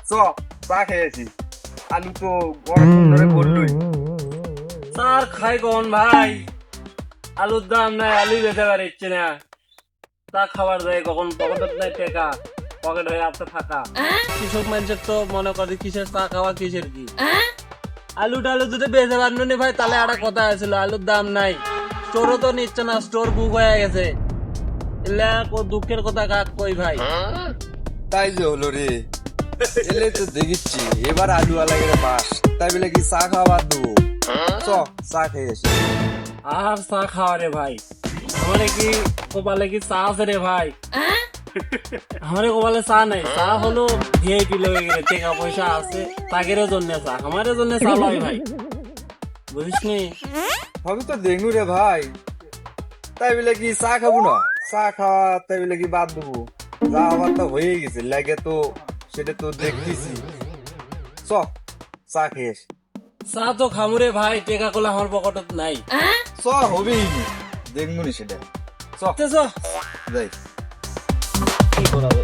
চ চা খেয়েছি আলু তো গরম ধরে বললই স্যার খাই কখন ভাই? আলুর দাম নাই, আলু বেঁচে পারছে না। তা খাবার যায় কখন? পকেটের নাই টাকা, পকেট হয়ে আসতে থাকা। কৃষক মানুষের তো মনে করে কিসের চা খাওয়া, কিসের কি। আলু টালু যদি বেঁচে পারলো নি ভাই, তাহলে একটা কথা আছিল, আলুর দাম নাই। স্টোরও তো নিচ্ছে না, স্টোর বুক হয়ে গেছে। এলে দুঃখের কথা কাক কই ভাই। তাই যে হলো রে, এলে তো দেখিচ্ছি এবার আলু আলাগের বাস, তাই বলে কি চা খাওয়া বাদ দেবো? চ চা খেয়ে এসে আর চা খাওয়া রে ভাই, আমারে কি কপালে কি চা আছে রে ভাই? আমারে কপালে চা নাই, চা হলো ভিআইপি লেগে গেলে, টাকা পয়সা আছে তাদের জন্য চা, আমার জন্য চা লয় ভাই, বুঝিস নি? আমি তো দেখনু রে ভাই, তাই বলে কি চা খাবো না? চা খাওয়া তাই বলে কি বাদ দেবো? যা আবার তো হয়ে গেছে লাগে, তো সেটা তো দেখতেছি। চ চা খেয়ে এসে চা তো খামুরে ভাই, টেকা কোলা আমার পকেটত নাই। চ হবেই দেখবো নি সেটা। চ তে চ। যাই। কি করা যাবে?